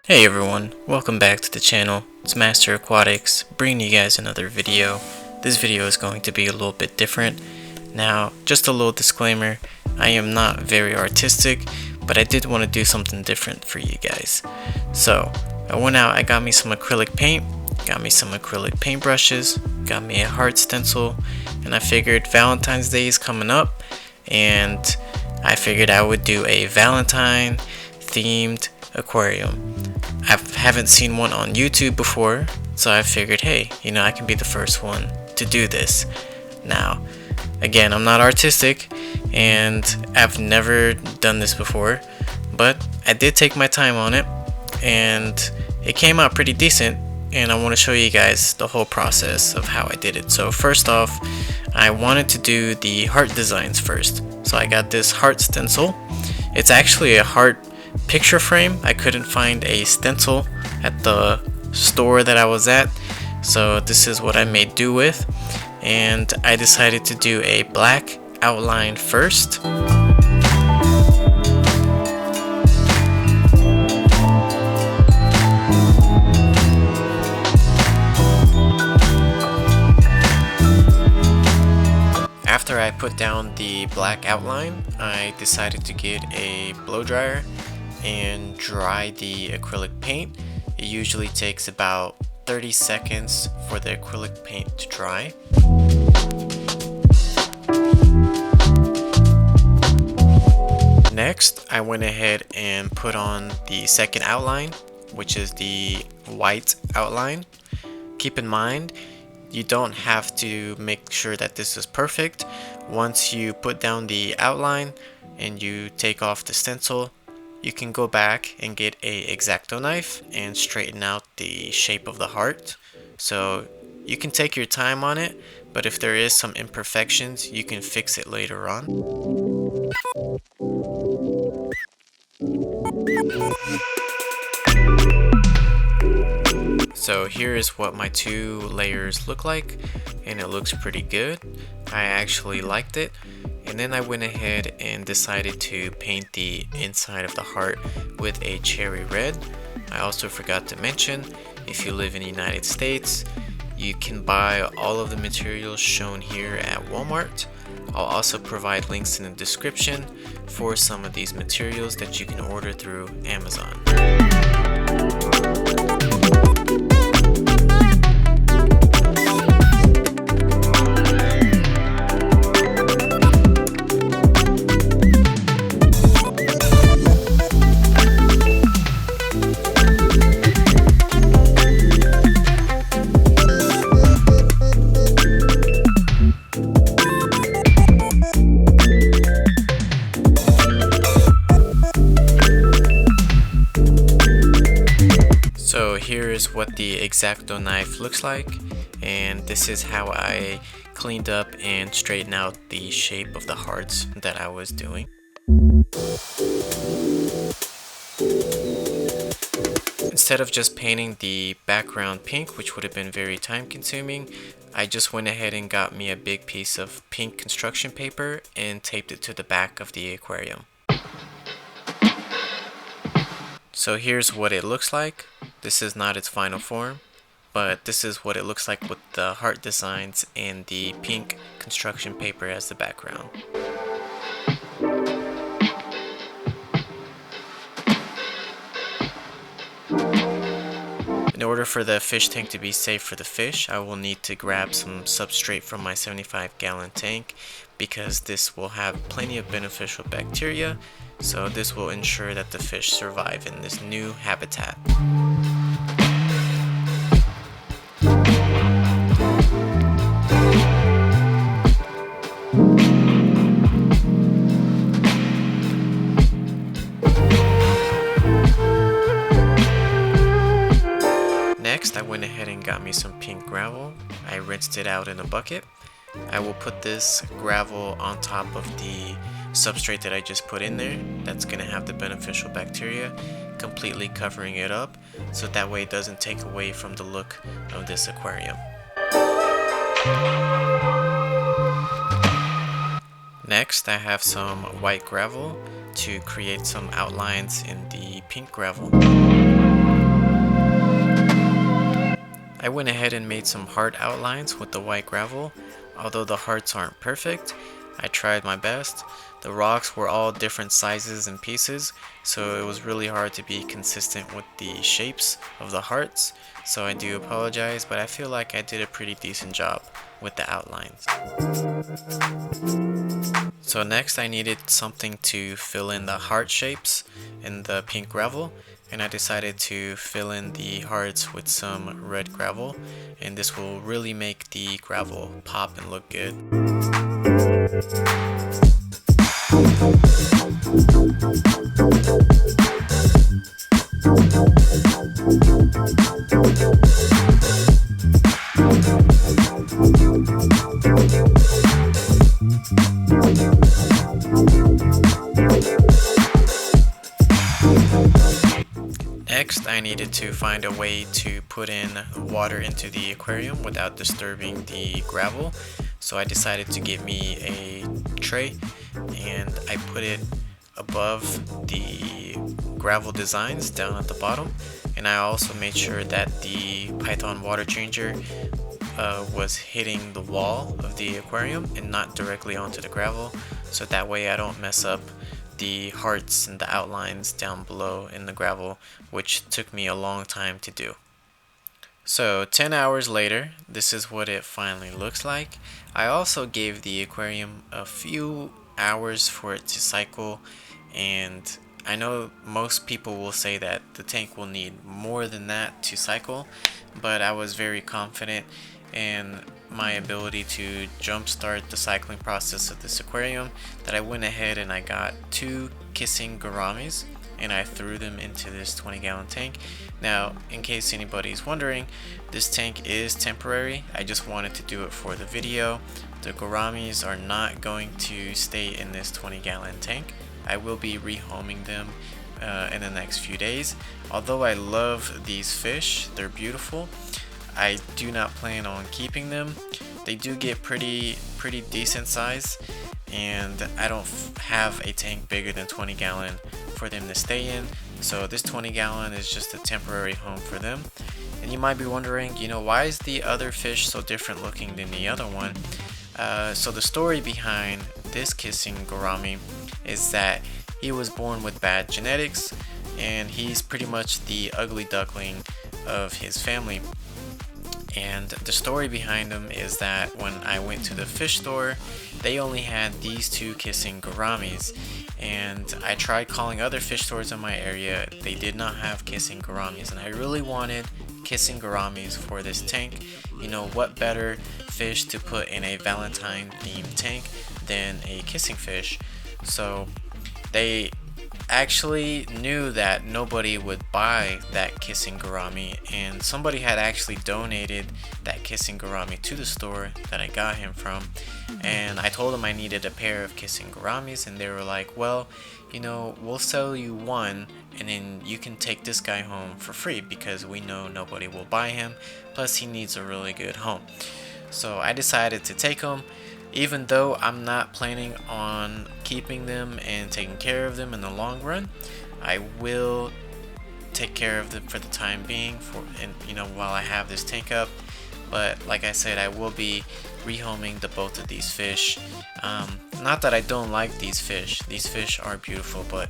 Hey everyone, welcome back to the channel. It's MasterAquatics, bringing you guys another video. This video is going to be a little bit different. Now, just a little disclaimer, I am not very artistic, but I did want to do something different for you guys. So, I went out, I got me some acrylic paint, got me some acrylic paintbrushes, got me a heart stencil, and I figured Valentine's Day is coming up, and I figured I would do a Valentine themed aquarium. I haven't seen one on YouTube before, so I figured, hey, I can be the first one to do this. Now, again, I'm not artistic and I've never done this before, but I did take my time on it and it came out pretty decent, and I want to show you guys the whole process of how I did it. So first off, I wanted to do the heart designs first. So I got this heart stencil. It's actually a heart picture frame. I couldn't find a stencil at the store that I was at, so this is what I made do with, and I decided to do a black outline first. After I put down the black outline, I decided to get a blow dryer and dry the acrylic paint. It usually takes about 30 seconds for the acrylic paint to dry. Next, I went ahead and put on the second outline, which is the white outline. Keep in mind, you don't have to make sure that this is perfect. Once you put down the outline and you take off the stencil, you can go back and get a X-Acto knife and straighten out the shape of the heart. So you can take your time on it, but if there is some imperfections, you can fix it later on. So here is what my two layers look like, and it looks pretty good. I actually liked it. And then I went ahead and decided to paint the inside of the heart with a cherry red. I also forgot to mention, if you live in the United States, you can buy all of the materials shown here at Walmart. I'll also provide links in the description for some of these materials that you can order through Amazon. So here is what the X-Acto knife looks like, and this is how I cleaned up and straightened out the shape of the hearts that I was doing. Instead of just painting the background pink, which would have been very time consuming, I just went ahead and got me a big piece of pink construction paper and taped it to the back of the aquarium. So here's what it looks like. This is not its final form, but this is what it looks like with the heart designs and the pink construction paper as the background. In order for the fish tank to be safe for the fish, I will need to grab some substrate from my 75-gallon tank, because this will have plenty of beneficial bacteria, so this will ensure that the fish survive in this new habitat. Next, I went ahead and got me some pink gravel. I rinsed it out in a bucket. I will put this gravel on top of the substrate that I just put in there. That's going to have the beneficial bacteria, completely covering it up, so that way it doesn't take away from the look of this aquarium. Next, I have some white gravel to create some outlines in the pink gravel. I went ahead and made some heart outlines with the white gravel. Although the hearts aren't perfect, I tried my best. The rocks were all different sizes and pieces, so it was really hard to be consistent with the shapes of the hearts. So I do apologize, but I feel like I did a pretty decent job with the outlines. So next I needed something to fill in the heart shapes in the pink gravel, and I decided to fill in the hearts with some red gravel, and this will really make the gravel pop and look good. Next, I needed to find a way to put in water into the aquarium without disturbing the gravel. So I decided to get me a tray and I put it above the gravel designs down at the bottom. And I also made sure that the Python water changer was hitting the wall of the aquarium and not directly onto the gravel. So that way I don't mess up the hearts and the outlines down below in the gravel, which took me a long time to do. So 10 hours later, this is what it finally looks like. I also gave the aquarium a few hours for it to cycle, and I know most people will say that the tank will need more than that to cycle, but I was very confident in my ability to jumpstart the cycling process of this aquarium that I went ahead and I got 2 kissing gouramis and I threw them into this 20-gallon tank. Now, in case anybody's wondering, this tank is temporary. I just wanted to do it for the video. The gouramis are not going to stay in this 20-gallon tank. I will be rehoming them in the next few days. Although I love these fish, they're beautiful, I do not plan on keeping them. They do get pretty decent size, and I don't have a tank bigger than 20 gallon for them to stay in. So this 20 gallon is just a temporary home for them. And you might be wondering, why is the other fish so different looking than the other one? So the story behind this kissing gourami is that he was born with bad genetics, and he's pretty much the ugly duckling of his family. And the story behind them is that when I went to the fish store, they only had these 2 kissing gouramis, and I tried calling other fish stores in my area. They did not have kissing gouramis, and I really wanted kissing gouramis for this tank. What better fish to put in a Valentine themed tank than a kissing fish? So they actually knew that nobody would buy that kissing gourami, and somebody had actually donated that kissing gourami to the store that I got him from, and I told them I needed a pair of kissing gouramis, and they were like, well, we'll sell you one and then you can take this guy home for free because we know nobody will buy him, plus he needs a really good home. So I decided to take him. Even though I'm not planning on keeping them and taking care of them in the long run, I will take care of them for the time being, while I have this tank up. But like I said, I will be rehoming the both of these fish. Not that I don't like these fish. These fish are beautiful, but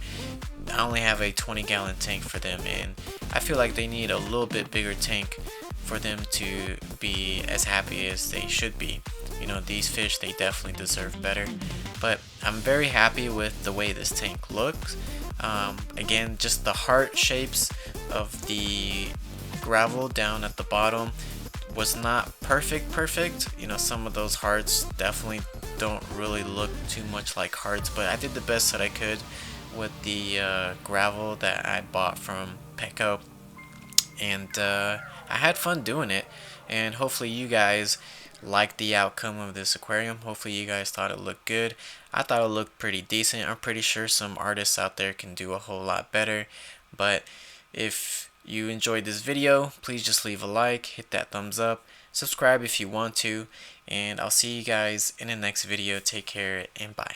I only have a 20-gallon tank for them, and I feel like they need a little bit bigger tank for them to be as happy as they should be. These fish, they definitely deserve better. But I'm very happy with the way this tank looks. Again, just the heart shapes of the gravel down at the bottom was not perfect. Some of those hearts definitely don't really look too much like hearts, but I did the best that I could with the gravel that I bought from Petco, and I had fun doing it. And hopefully you guys liked the outcome of this aquarium. Hopefully you guys thought it looked good. I thought it looked pretty decent. I'm pretty sure some artists out there can do a whole lot better, but if you enjoyed this video, please just leave a like, hit that thumbs up, subscribe if you want to, and I'll see you guys in the next video. Take care and bye.